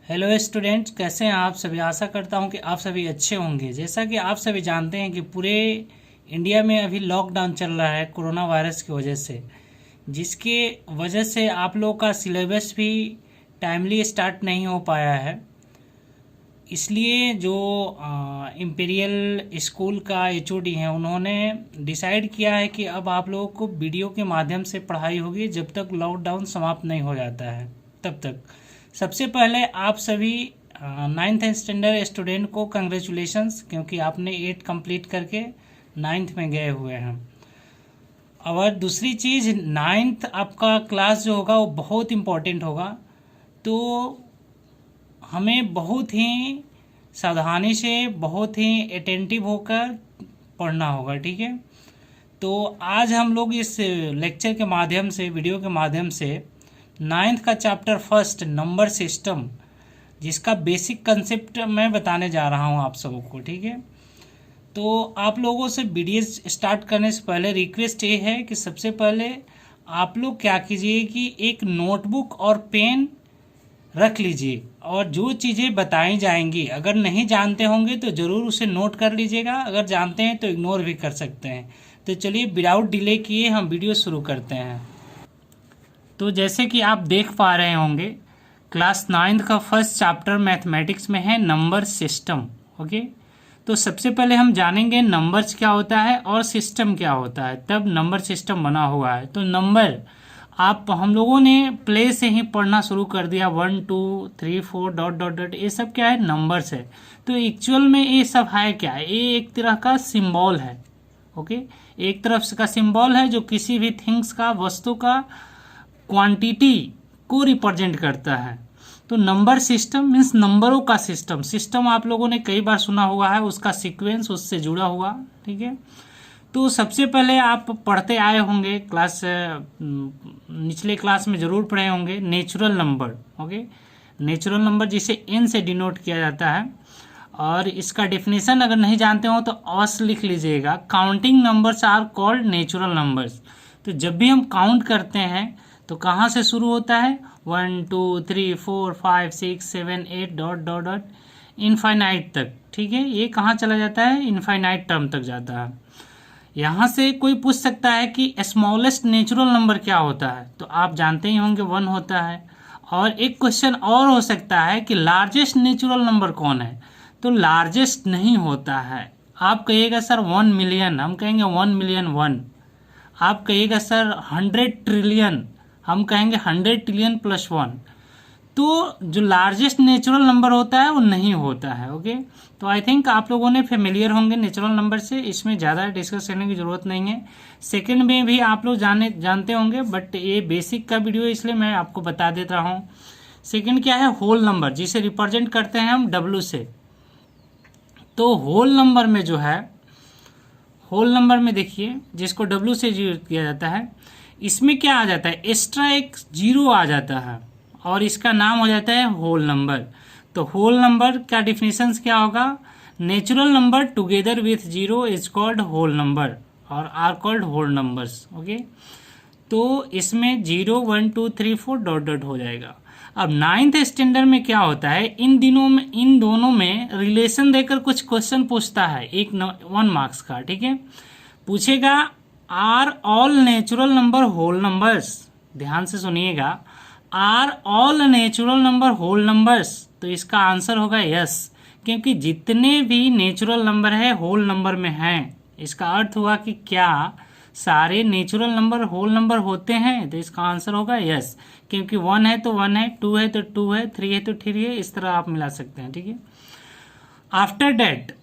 Hello students, कैसे हैं आप सभी। आशा करता हूं कि आप सभी अच्छे होंगे। जैसा कि आप सभी जानते हैं कि पूरे इंडिया में अभी लॉकडाउन चल रहा है कोरोना वायरस की वजह से, जिसके वजह से आप लोगों का सिलेबस भी टाइमली स्टार्ट नहीं हो पाया है। इसलिए जो इम्पीरियल स्कूल का एचओडी है, उन्होंने डिसाइड किया है कि अब आप लोगों को वीडियो के माध्यम से पढ़ाई होगी जब तक लॉकडाउन समाप्त नहीं हो जाता है तब तक। सबसे पहले आप सभी नाइन्थ स्टैंडर्ड स्टूडेंट को कंग्रेचुलेशंस, क्योंकि आपने 8 कंप्लीट करके नाइन्थ में गए हुए हैं। और दूसरी चीज़, नाइन्थ आपका क्लास जो होगा वो बहुत इम्पोर्टेंट होगा, तो हमें बहुत ही सावधानी से, बहुत ही अटेंटिव होकर पढ़ना होगा, ठीक है। तो आज हम लोग इस लेक्चर के माध्यम से, वीडियो के माध्यम से नाइन्थ का चैप्टर फर्स्ट नंबर सिस्टम, जिसका बेसिक कंसेप्ट मैं बताने जा रहा हूँ आप सबों को, ठीक है। तो आप लोगों से वीडियो स्टार्ट करने से पहले रिक्वेस्ट ये है कि सबसे पहले आप लोग क्या कीजिए कि एक नोटबुक और पेन रख लीजिए, और जो चीज़ें बताई जाएंगी अगर नहीं जानते होंगे तो ज़रूर उसे नोट कर लीजिएगा, अगर जानते हैं तो इग्नोर भी कर सकते हैं। तो चलिए विदाउट डिले किए हम वीडियो शुरू करते हैं। तो जैसे कि आप देख पा रहे होंगे, क्लास 9 का फर्स्ट चैप्टर मैथमेटिक्स में है नंबर सिस्टम। ओके, तो सबसे पहले हम जानेंगे नंबर्स क्या होता है और सिस्टम क्या होता है, तब नंबर सिस्टम बना हुआ है। तो नंबर आप हम लोगों ने प्ले से ही पढ़ना शुरू कर दिया, 1 2 3 4 डॉट डॉट डॉट, ये सब क्या है, नंबर्स है। तो एक्चुअल में ये सब है क्या, ये एक तरह का सिंबल है। ओके, एक तरफ का सिंबल है जो किसी भी थिंग्स का, वस्तु का क्वांटिटी को रिप्रेजेंट करता है। तो नंबर सिस्टम मीन्स नंबरों का सिस्टम। सिस्टम आप लोगों ने कई बार सुना हुआ है, उसका सीक्वेंस, उससे जुड़ा हुआ, ठीक है। तो सबसे पहले आप पढ़ते आए होंगे, क्लास निचले क्लास में ज़रूर पढ़े होंगे natural number. Okay, natural number जिसे एन से डिनोट किया जाता है, और इसका डेफिनेशन अगर नहीं जानते हो तो अवश्य लिख लीजिएगा। Counting numbers are called natural numbers. तो जब भी हम काउंट करते हैं तो कहाँ से शुरू होता है, 1 2 3 4 5 6 7 8 डॉट डॉट डॉट इनफाइनाइट तक, ठीक है। ये कहाँ चला जाता है, इनफाइनाइट टर्म तक जाता है। यहाँ से कोई पूछ सकता है कि स्मॉलेस्ट नेचुरल नंबर क्या होता है, तो आप जानते ही होंगे 1 होता है। और एक क्वेश्चन और हो सकता है कि लार्जेस्ट नेचुरल नंबर कौन है, तो लार्जेस्ट नहीं होता है। आप कहिएगा सर 1 मिलियन, हम कहेंगे 1 मिलियन 1। आप कहिएगा सर 100 ट्रिलियन, हम कहेंगे 100 ट्रिलियन प्लस 1। तो जो लार्जेस्ट नेचुरल नंबर होता है वो नहीं होता है। ओके, तो आई थिंक आप लोगों ने फेमिलियर होंगे नेचुरल नंबर से, इसमें ज़्यादा डिस्कस करने की ज़रूरत नहीं है। सेकंड में भी आप लोग जानते होंगे, बट ये बेसिक का वीडियो इसलिए मैं आपको बता देता हूँ। सेकंड क्या है, होल नंबर, जिसे रिप्रेजेंट करते हैं हम डब्ल्यू से। तो होल नंबर में जो है, होल नंबर में देखिए जिसको डब्ल्यू से किया जाता है, इसमें क्या आ जाता है, एक्स्ट्रा एक जीरो आ जाता है और इसका नाम हो जाता है होल नंबर। तो होल नंबर का डिफिनेशंस क्या होगा, natural number together with zero is called whole number और are called whole numbers. Okay, तो इसमें 0 1 2 3 4 डॉट डॉट हो जाएगा। अब 9th स्टैंडर्ड में क्या होता है, इन दोनों में रिलेशन देकर कुछ क्वेश्चन पूछता है, 1 मार्क्स का, ठीक है। पूछेगा are all natural number whole numbers, ध्यान से सुनिएगा, are all natural number whole numbers. तो इसका आंसर होगा यस, क्योंकि जितने भी नेचुरल नंबर है होल नंबर में हैं। इसका अर्थ हुआ कि क्या सारे नेचुरल नंबर होल नंबर होते हैं, तो इसका आंसर होगा यस, क्योंकि 1 है तो 1 है, 2 है तो 2 है, 3 है तो 3 है, इस तरह आप मिला सकते हैं, ठीक है। आफ्टर डेट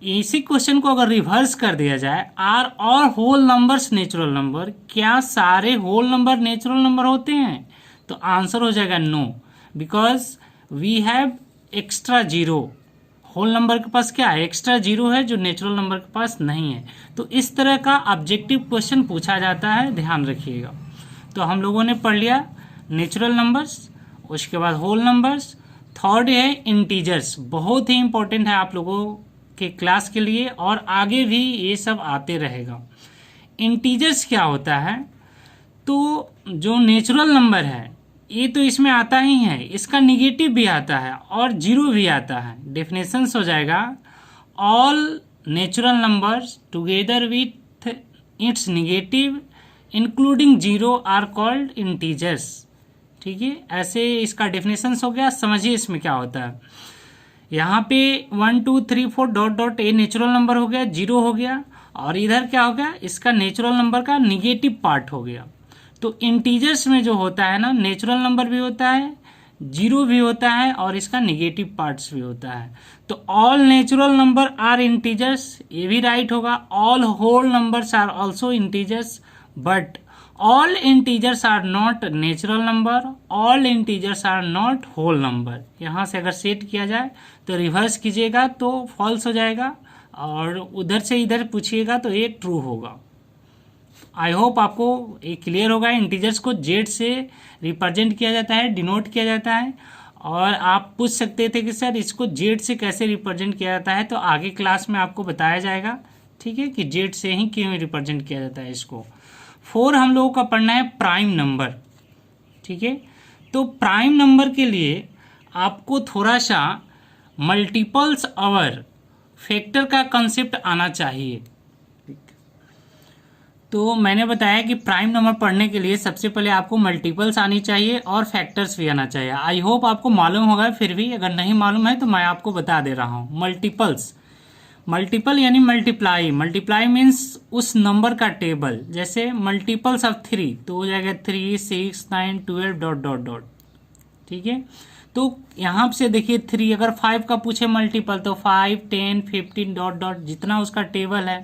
इसी क्वेश्चन को अगर रिवर्स कर दिया जाए, are all whole numbers natural number, क्या सारे होल नंबर नेचुरल नंबर होते हैं, तो आंसर हो जाएगा no, because we have extra zero. Whole number के पास क्या है, एक्स्ट्रा जीरो है, जो नेचुरल नंबर के पास नहीं है। तो इस तरह का ऑब्जेक्टिव क्वेश्चन पूछा जाता है, ध्यान रखिएगा। तो हम लोगों ने पढ़ लिया नेचुरल नंबर्स, उसके बाद होल नंबर्स। थर्ड है इंटीजर्स, बहुत ही इंपॉर्टेंट है आप लोगों के क्लास के लिए और आगे भी ये सब आते रहेगा। इंटीजर्स क्या होता है, तो जो नेचुरल नंबर है ये तो इसमें आता ही है, इसका निगेटिव भी आता है और जीरो भी आता है। डेफिनेशंस हो जाएगा, all natural numbers together with its negative including zero are called integers. ठीक है, ऐसे इसका डेफिनेशंस हो गया। समझिए इसमें क्या होता है। यहाँ पे 1 2 3 4 dot dot a natural number हो गया, जीरो हो गया, और इधर क्या हो गया, इसका नेचुरल नंबर का निगेटिव पार्ट हो गया। तो इंटीजर्स में जो होता है ना, नेचुरल नंबर भी होता है, जीरो भी होता है, और इसका निगेटिव पार्ट्स भी होता है। तो all natural number are integers, ये भी राइट होगा। All whole numbers are also integers, but all integers are not natural number, all integers are not whole number. यहाँ से अगर सेट किया जाए तो रिवर्स कीजिएगा तो फॉल्स हो जाएगा, और उधर से इधर पूछिएगा तो ये ट्रू होगा। आई होप आपको ये क्लियर होगा। इंटीजर्स को जेड से रिप्रेजेंट किया जाता है, डिनोट किया जाता है। और आप पूछ सकते थे कि सर इसको जेड से कैसे रिप्रेजेंट किया जाता है, तो आगे क्लास में आपको बताया जाएगा। ठीक है, कि जेड से ही क्यों रिप्रेजेंट किया जाता है इसको। 4 हम लोगों का पढ़ना है प्राइम नंबर। ठीक है, तो प्राइम नंबर के लिए आपको थोड़ा सा मल्टीपल्स और फैक्टर का कंसेप्ट आना चाहिए। तो मैंने बताया कि प्राइम नंबर पढ़ने के लिए सबसे पहले आपको मल्टीपल्स आनी चाहिए और फैक्टर्स भी आना चाहिए। आई होप आपको मालूम होगा, फिर भी अगर नहीं मालूम है तो मैं आपको बता दे रहा हूँ। मल्टीपल्स, मल्टीपल यानी मल्टीप्लाई। मल्टीप्लाई मीन्स उस नंबर का टेबल। जैसे मल्टीपल्स ऑफ 3 तो हो जाएगा 3 6 9 12 डॉट डॉट डॉट। ठीक है, तो यहाँ से देखिए 3, अगर 5 का पूछे मल्टीपल तो 5 10 15 डॉट डॉट, जितना उसका टेबल है।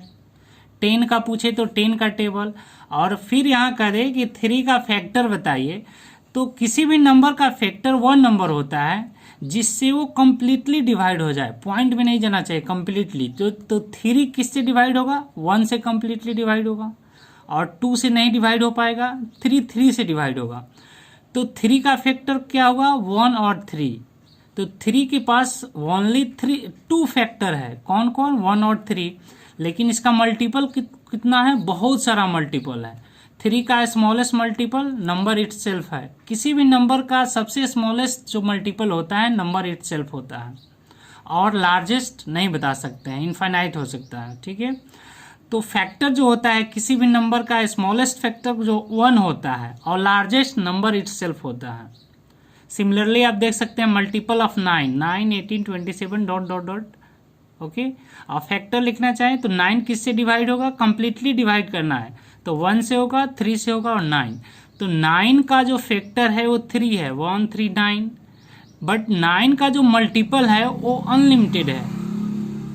10 का पूछे तो 10 का टेबल, और फिर यहाँ करें कि 3 का फैक्टर बताइए। तो किसी भी नंबर का फैक्टर वो नंबर होता है जिससे वो कम्प्लीटली डिवाइड हो जाए, पॉइंट भी नहीं जाना चाहिए, कम्प्लीटली। तो 3 किससे डिवाइड होगा, 1 से कम्प्लीटली डिवाइड होगा, और 2 से नहीं डिवाइड हो पाएगा, 3 से डिवाइड होगा। तो 3 का फैक्टर क्या होगा, 1 और 3। तो 3 के पास ओनली 2 फैक्टर है, कौन कौन, 1 और 3। लेकिन इसका मल्टीपल कितना है, बहुत सारा मल्टीपल है। 3 का स्मॉलेस्ट मल्टीपल नंबर इटसेल्फ है। किसी भी नंबर का सबसे स्मॉलेस्ट जो मल्टीपल होता है नंबर इटसेल्फ होता है, और लार्जेस्ट नहीं बता सकते हैं, इनफाइनाइट हो सकता है। ठीक है, तो फैक्टर जो होता है किसी भी नंबर का स्मॉलेस्ट फैक्टर जो 1 होता है, और लार्जेस्ट नंबर इटसेल्फ होता है। सिमिलरली आप देख सकते हैं multiple of 9 9 18 27 dot dot dot. Okay, और फैक्टर लिखना चाहें तो 9 किससे डिवाइड होगा, कंप्लीटली डिवाइड करना है, तो 1 से होगा, 3 से होगा, और 9। तो 9 का जो फैक्टर है वो 3 है, 1 3 9। बट 9 का जो मल्टीपल है वो अनलिमिटेड है।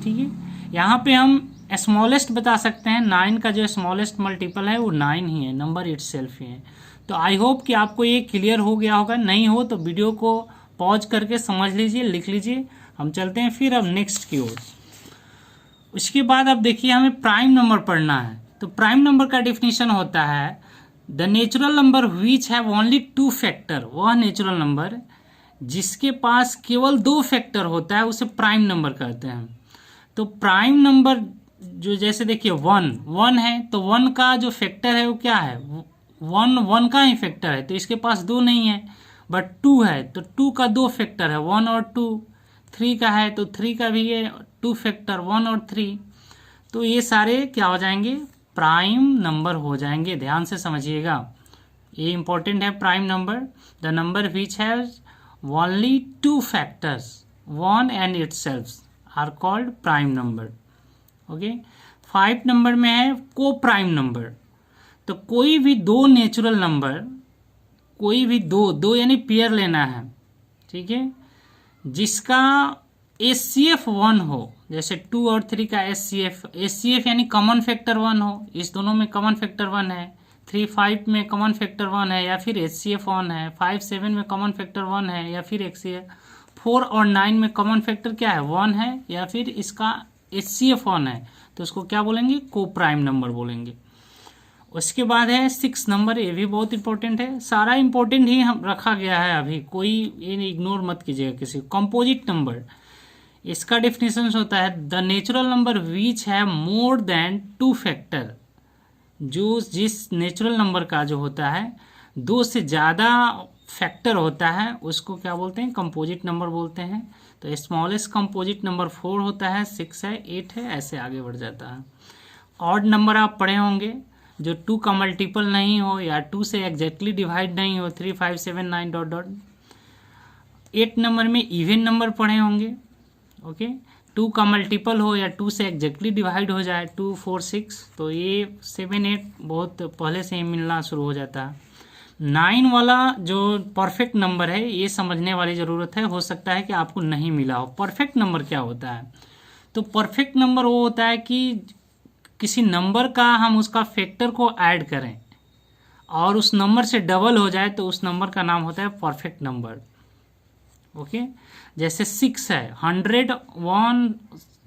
ठीक है, यहाँ पे हम स्मॉलेस्ट बता सकते हैं। 9 का जो स्मॉलेस्ट मल्टीपल है वो 9 ही है, नंबर इटसेल्फ ही है। तो आई होप कि आपको ये क्लियर हो गया होगा। नहीं हो तो वीडियो को पॉज करके समझ लीजिए, लिख लीजिए। हम चलते हैं फिर अब नेक्स्ट की ओर। उसके बाद अब देखिए हमें प्राइम नंबर पढ़ना है। तो प्राइम नंबर का डेफिनेशन होता है the natural number which have only 2 factor. वह नेचुरल नंबर जिसके पास केवल 2 फैक्टर होता है उसे प्राइम नंबर कहते हैं। तो प्राइम नंबर जो, जैसे देखिए 1 है, तो 1 का जो फैक्टर है वो क्या है, 1 का ही फैक्टर है, तो इसके पास 2 नहीं है। बट 2 है तो 2 का 2 फैक्टर है, 1 और 2। 3 का है तो 3 का भी है 2 फैक्टर, 1 और 3। तो ये सारे क्या हो जाएंगे, प्राइम नंबर हो जाएंगे। ध्यान से समझिएगा, ये इंपॉर्टेंट है। Prime number the number which has only 2 factors 1 and itself are called prime number. Okay, 5 number में है को प्राइम नंबर। तो कोई भी 2 नेचुरल नंबर, कोई भी दो यानी पेयर लेना है। ठीक है, जिसका एचसीएफ 1 हो, जैसे 2 और 3 का एचसीएफ यानी कॉमन फैक्टर 1 हो, इस दोनों में कॉमन फैक्टर 1 है। 3 5 में कॉमन फैक्टर 1 है या फिर एचसीएफ 1 है। 5 7 में कॉमन फैक्टर 1 है या फिर एचसीएफ। 4 और 9 में कॉमन फैक्टर क्या है, 1 है या फिर इसका एचसीएफ 1 है, तो इसको क्या बोलेंगे, को प्राइम नंबर बोलेंगे। उसके बाद है 6 नंबर, ये भी बहुत इंपॉर्टेंट है। सारा इंपॉर्टेंट ही हम रखा गया है अभी, कोई ये इग्नोर मत कीजिएगा किसी। कंपोजिट नंबर, इसका डेफिनेशन होता है द नेचुरल नंबर विच है मोर देन 2 फैक्टर। जो जिस नेचुरल नंबर का जो होता है 2 से ज़्यादा फैक्टर होता है उसको क्या बोलते हैं, कंपोजिट नंबर बोलते हैं। तो स्मॉलेस्ट कंपोजिट नंबर 4 होता है, 6 है, 8 है, ऐसे आगे बढ़ जाता है। ऑड नंबर आप पढ़े होंगे जो 2 का मल्टीपल नहीं हो या 2 से एग्जैक्टली डिवाइड नहीं हो, 3, 5, 7, 9 डॉट डॉट। 8 नंबर में इवन नंबर पढ़े होंगे, ओके। 2 का मल्टीपल हो या 2 से एग्जैक्टली डिवाइड हो जाए, 2, 4, 6, तो ये 7, 8 बहुत पहले से ही मिलना शुरू हो जाता है। 9 वाला जो परफेक्ट नंबर है ये समझने वाली ज़रूरत है, हो सकता है कि आपको नहीं मिला हो। परफेक्ट नंबर क्या होता है? तो परफेक्ट नंबर वो होता है कि किसी नंबर का हम उसका फैक्टर को ऐड करें और उस नंबर से डबल हो जाए तो उस नंबर का नाम होता है परफेक्ट नंबर, ओके। जैसे 6 है, 100, 1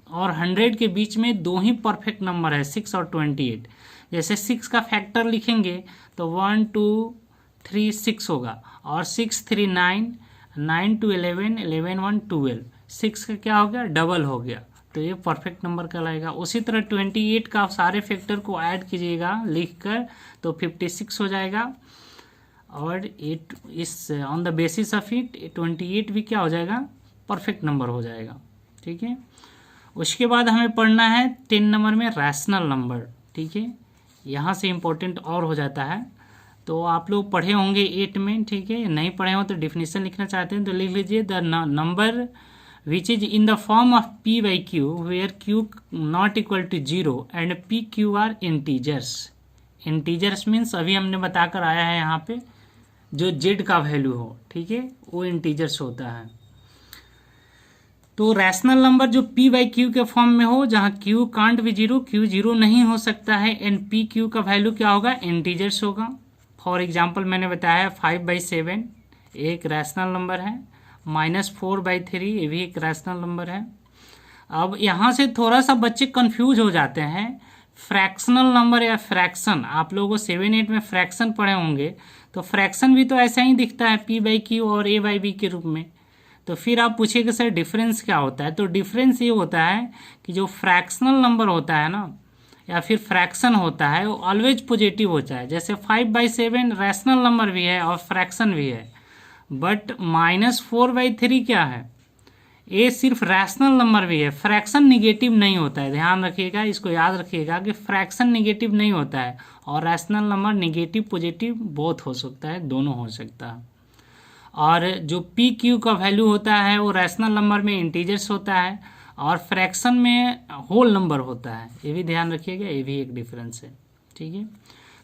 और 100 के बीच में 2 ही परफेक्ट नंबर है, 6 और 28। जैसे 6 का फैक्टर लिखेंगे तो 1, 2, 3, 6 होगा, और 6, 3, 9, 9, 2, 11, 11, 1, 12, 6 का क्या हो गया, डबल हो गया, तो ये परफेक्ट नंबर कहलाएगा। उसी तरह 28 का सारे फैक्टर को ऐड कीजिएगा लिखकर तो 56 हो जाएगा, और इट इस on the basis of it 28 भी क्या हो जाएगा, परफेक्ट नंबर हो जाएगा, ठीक है। उसके बाद हमें पढ़ना है 10 नंबर में रैशनल नंबर, ठीक है। यहाँ से इम्पोर्टेंट और हो जाता है, तो आप लोग पढ़े होंगे 8 में, ठीक है। नहीं पढ़े हो तो डिफिनीशन लिखना चाहते हैं तो लिख लीजिए, the number which is in the form of p by q where q not equal to 0 and p q are integers। integers means अभी हमने बताकर आया है यहाँ पे जो z का वैल्यू हो, ठीक है, वो integers होता है। तो रैशनल नंबर जो p बाई q के फॉर्म में हो, जहाँ q कांट भी 0, q 0 नहीं हो सकता है, एंड p q का वैल्यू क्या होगा, इंटीजर्स होगा। फॉर एग्जांपल मैंने बताया 5/7 एक रैशनल नंबर है, -4/3 ये भी एक रैशनल नंबर है। अब यहाँ से थोड़ा सा बच्चे कंफ्यूज हो जाते हैं, फ्रैक्शनल नंबर या फ्रैक्शन। आप लोगों 7, 8 में फ्रैक्शन पढ़े होंगे, तो फ्रैक्शन भी तो ऐसा ही दिखता है p/q और a/b के रूप में। तो फिर आप पूछिएगा सर डिफरेंस क्या होता है, तो डिफरेंस ये होता है कि जो फ्रैक्शनल नंबर होता है ना या फिर फ्रैक्शन होता है वो ऑलवेज पॉजिटिव होता है। जैसे 5/7 रैशनल नंबर भी है और फ्रैक्शन भी है, बट -4/3 क्या है, ये सिर्फ रैशनल नंबर भी है, फ्रैक्शन निगेटिव नहीं होता है। ध्यान रखिएगा, इसको याद रखिएगा कि फ्रैक्शन निगेटिव नहीं होता है और rational number negative positive both हो सकता है, दोनों हो सकता है। और जो पी क्यू का वैल्यू होता है वो रैशनल नंबर में इंटीजर्स होता है और फ्रैक्शन में होल नंबर होता है, ये भी ध्यान रखिएगा, ये भी एक डिफरेंस है, ठीक है।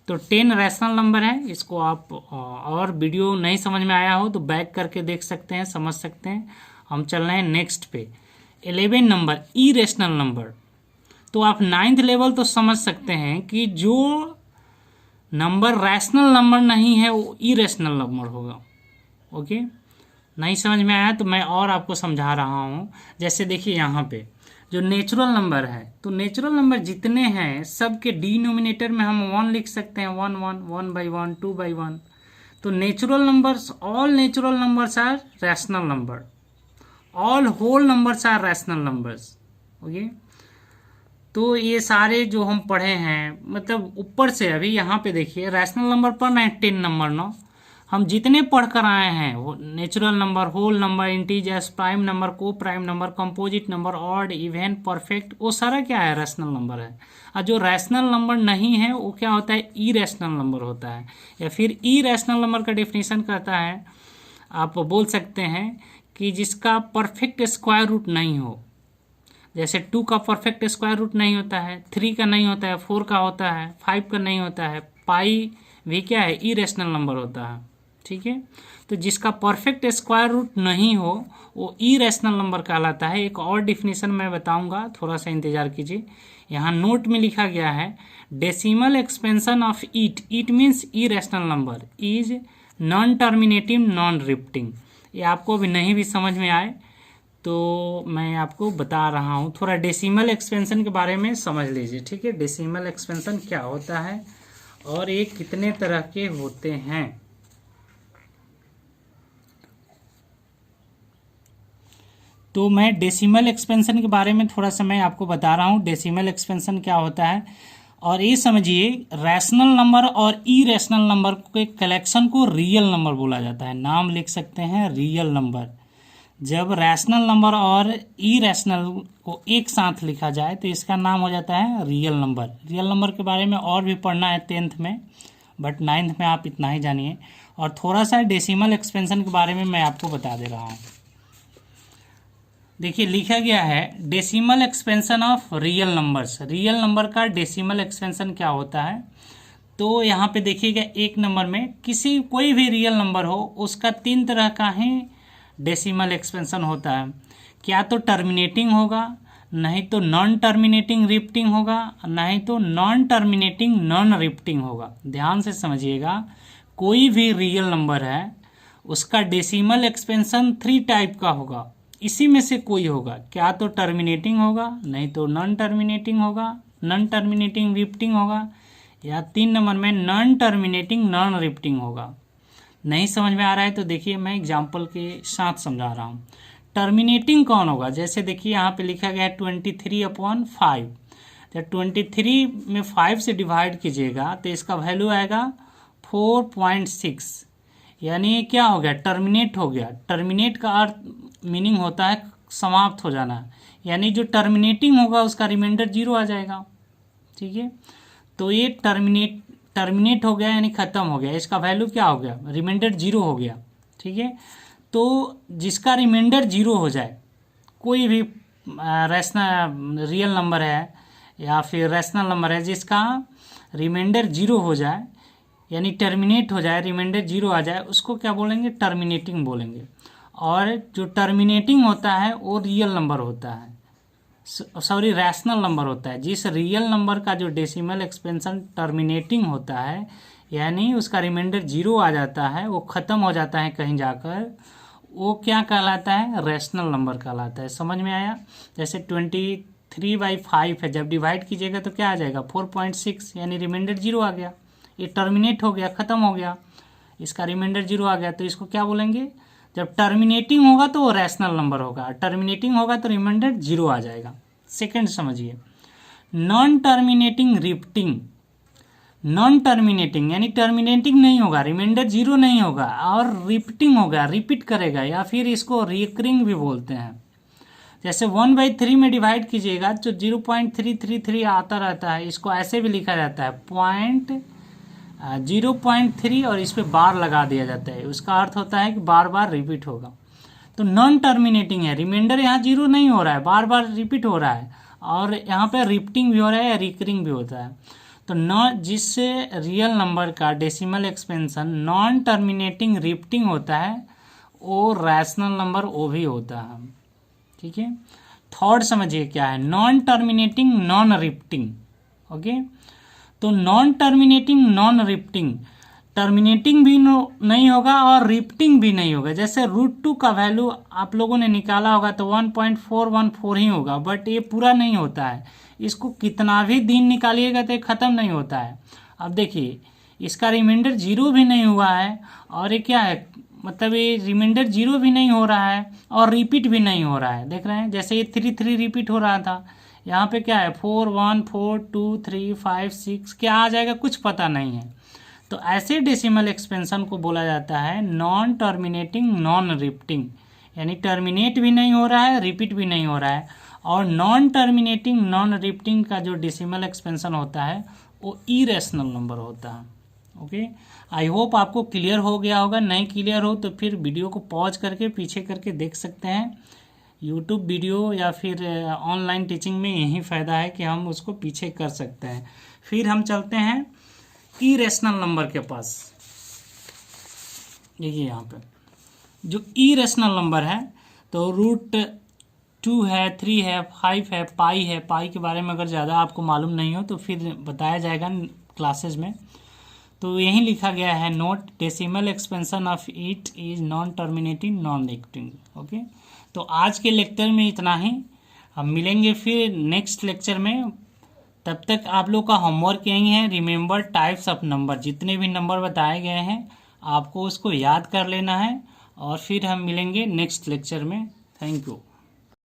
तो 10 रैशनल नंबर है, इसको आप और वीडियो नहीं समझ में आया हो तो बैक करके देख सकते हैं, समझ सकते हैं। हम चल रहे हैं नेक्स्ट पे। 11 नंबर इरेशनल नंबर। तो आप 9th लेवल तो समझ सकते हैं कि जो नंबर रैशनल नंबर नहीं है वो इरेशनल नंबर होगा, ओके। नहीं समझ में आया तो मैं और आपको समझा रहा हूँ। जैसे देखिए यहाँ पे जो नेचुरल नंबर है, तो नेचुरल नंबर जितने हैं सबके डिनोमिनेटर में हम 1 लिख सकते हैं, 1 1 1/1 2/1। तो natural numbers, all natural numbers are rational number, all whole numbers are rational numbers, okay. तो ये सारे जो हम पढ़े हैं, मतलब ऊपर से अभी यहाँ पे देखिए रैशनल नंबर पढ़ रहे हैं 10 नंबर 9, हम जितने पढ़ कर आए हैं वो natural number, whole number, integers, prime number, co prime number, composite number, odd, even, perfect, वो सारा क्या है, रैशनल नंबर है। और जो रैशनल नंबर नहीं है वो क्या होता है, इरेशनल नंबर होता है। या फिर इरेशनल नंबर का डेफिनेशन करता है, आप बोल सकते हैं कि जिसका परफेक्ट स्क्वायर रूट नहीं हो। जैसे 2 का परफेक्ट स्क्वायर रूट नहीं होता है, 3 का नहीं होता है, 4 का होता है, 5 का नहीं होता है, पाई भी क्या है, इरेशनल नंबर होता है, ठीक है। तो जिसका परफेक्ट स्क्वायर रूट नहीं हो वो इरेशनल नंबर कहलाता है। एक और डिफिनीशन मैं बताऊंगा, थोड़ा सा इंतजार कीजिए। यहाँ नोट में लिखा गया है decimal expansion of it means irrational number is non terminative non repeating. ये आपको अभी नहीं भी समझ में आए तो मैं आपको बता रहा हूँ, थोड़ा डेसिमल एक्सपेंशन के बारे में समझ लीजिए, ठीक है। डेसिमल एक्सपेंशन क्या होता है और ये कितने तरह के होते हैं। तो मैं डेसिमल एक्सपेंशन के बारे में थोड़ा सा मैं आपको बता रहा हूँ, डेसिमल एक्सपेंशन क्या होता है और ये समझिए रैशनल नंबर और इरेशनल नंबर के कलेक्शन को रियल नंबर बोला जाता है। नाम लिख सकते हैं रियल नंबर। जब रैशनल नंबर और इरेशनल को एक साथ लिखा जाए तो इसका नाम हो जाता है रियल नंबर। रियल नंबर के बारे में और भी पढ़ना है 10th में, बट 9th में आप इतना ही जानिए। और थोड़ा सा डेसिमल एक्सपेंशन के बारे में मैं आपको बता दे रहा हूँ। देखिए लिखा गया है decimal expansion of real numbers. Real number का डेसिमल एक्सपेंशन क्या होता है, तो यहाँ पे देखिएगा एक नंबर में कोई भी रियल नंबर हो उसका 3 तरह का ही डेसिमल एक्सपेंशन होता है। क्या तो टर्मिनेटिंग होगा, नहीं तो नॉन टर्मिनेटिंग रिपीटिंग होगा, नहीं तो नॉन टर्मिनेटिंग नॉन रिपीटिंग होगा। ध्यान से समझिएगा, कोई भी रियल नंबर है उसका डेसिमल एक्सपेंशन 3 टाइप का होगा। इसी में से कोई होगा, क्या तो टर्मिनेटिंग होगा, नहीं तो नॉन टर्मिनेटिंग होगा, नॉन टर्मिनेटिंग रिपीटिंग होगा, या 3 नंबर में नॉन टर्मिनेटिंग नॉन रिपीटिंग होगा। नहीं समझ में आ रहा है तो देखिए मैं एग्जांपल के साथ समझा रहा हूँ। टर्मिनेटिंग कौन होगा, जैसे देखिए यहाँ पे लिखा गया है 23/5। जब 23 में 5 से डिवाइड कीजिएगा तो इसका वैल्यू आएगा 4.6, यानी क्या हो गया, टर्मिनेट हो गया। टर्मिनेट का अर्थ मीनिंग होता है समाप्त हो जाना, यानी जो टर्मिनेटिंग होगा उसका रिमाइंडर 0 आ जाएगा। ठीक है, तो ये टर्मिनेट हो गया यानी ख़त्म हो गया, इसका वैल्यू क्या हो गया, रिमाइंडर 0 हो गया। ठीक है, तो जिसका रिमाइंडर 0 हो जाए, कोई भी रैशनल रियल नंबर है या फिर रैशनल नंबर है जिसका रिमाइंडर 0 हो जाए यानी टर्मिनेट हो जाए, रिमाइंडर 0 आ जाए, उसको क्या बोलेंगे, टर्मिनेटिंग बोलेंगे। और जो टर्मिनेटिंग होता है वो रियल नंबर होता है, सॉरी रैशनल नंबर होता है। जिस रियल नंबर का जो डेसिमल एक्सपेंशन टर्मिनेटिंग होता है यानी उसका रिमाइंडर 0 आ जाता है, वो ख़त्म हो जाता है कहीं जाकर, वो क्या कहलाता है, रैशनल नंबर कहलाता है। समझ में आया। जैसे 23/5 है, जब डिवाइड कीजिएगा तो क्या आ जाएगा, 4.6, यानी रिमाइंडर 0 आ गया। ये टर्मिनेट हो गया, ख़त्म हो गया, इसका रिमाइंडर 0 आ गया, तो इसको क्या बोलेंगे, जब टर्मिनेटिंग होगा तो वो रैशनल नंबर होगा, टर्मिनेटिंग होगा तो रिमाइंडर 0 आ जाएगा। सेकंड समझिए, non terminating repeating. Non terminating यानी टर्मिनेटिंग नहीं होगा, रिमाइंडर 0 नहीं होगा और रिपीटिंग होगा, रिपीट करेगा, या फिर इसको रिकरिंग भी बोलते हैं। जैसे 1/3 में डिवाइड कीजिएगा तो 0.333 आता रहता है, इसको ऐसे भी लिखा जाता है 0.3 और इस पे बार लगा दिया जाता है, उसका अर्थ होता है कि बार बार रिपीट होगा। तो नॉन टर्मिनेटिंग है, रिमाइंडर यहाँ 0 नहीं हो रहा है, बार बार रिपीट हो रहा है, और यहाँ पे रिपीटिंग भी हो रहा है या रिकरिंग भी होता है। तो जिससे रियल नंबर का decimal expansion non terminating repeating होता है, वो रैशनल नंबर वो भी होता है। ठीक है, थर्ड समझिए क्या है, non terminating non repeating. Okay, तो non terminating non repeating, terminating भी नहीं होगा और रिपीटिंग भी नहीं होगा। जैसे √2 का वैल्यू आप लोगों ने निकाला होगा तो 1.414 ही होगा, बट ये पूरा नहीं होता है, इसको कितना भी दिन निकालिएगा तो ख़त्म नहीं होता है। अब देखिए इसका रिमाइंडर 0 भी नहीं हुआ है, और ये क्या है, मतलब ये रिमाइंडर 0 भी नहीं हो रहा है और रिपीट भी नहीं हो रहा है। देख रहे हैं, जैसे ये 3 रिपीट हो रहा था, यहाँ पे क्या है 4 1 4 2 3 5 6, क्या आ जाएगा कुछ पता नहीं है। तो ऐसे डेसिमल एक्सपेंशन को बोला जाता है नॉन टर्मिनेटिंग नॉन रिपीटिंग, यानी टर्मिनेट भी नहीं हो रहा है, रिपीट भी नहीं हो रहा है। और नॉन टर्मिनेटिंग नॉन रिपीटिंग का जो डेसिमल एक्सपेंशन होता है वो इरेशनल नंबर होता है। ओके, आई होप आपको क्लियर हो गया होगा। नहीं क्लियर हो तो फिर वीडियो को पॉज करके पीछे करके देख सकते हैं। यूट्यूब वीडियो या फिर ऑनलाइन टीचिंग में यही फ़ायदा है कि हम उसको पीछे कर सकते हैं। फिर हम चलते हैं इरेशनल नंबर के पास। देखिए यहाँ पे जो इरेशनल नंबर है तो √2 है, 3 है, 5 है, पाई है। पाई के बारे में अगर ज़्यादा आपको मालूम नहीं हो तो फिर बताया जाएगा क्लासेस में। तो यही लिखा गया है, note decimal expansion of it is non terminating non repeating. Okay, तो आज के लेक्चर में इतना ही, हम मिलेंगे फिर नेक्स्ट लेक्चर में। तब तक आप लोग का होमवर्क यही है, रिमेंबर टाइप्स ऑफ नंबर। जितने भी नंबर बताए गए हैं आपको उसको याद कर लेना है, और फिर हम मिलेंगे नेक्स्ट लेक्चर में। Thank you.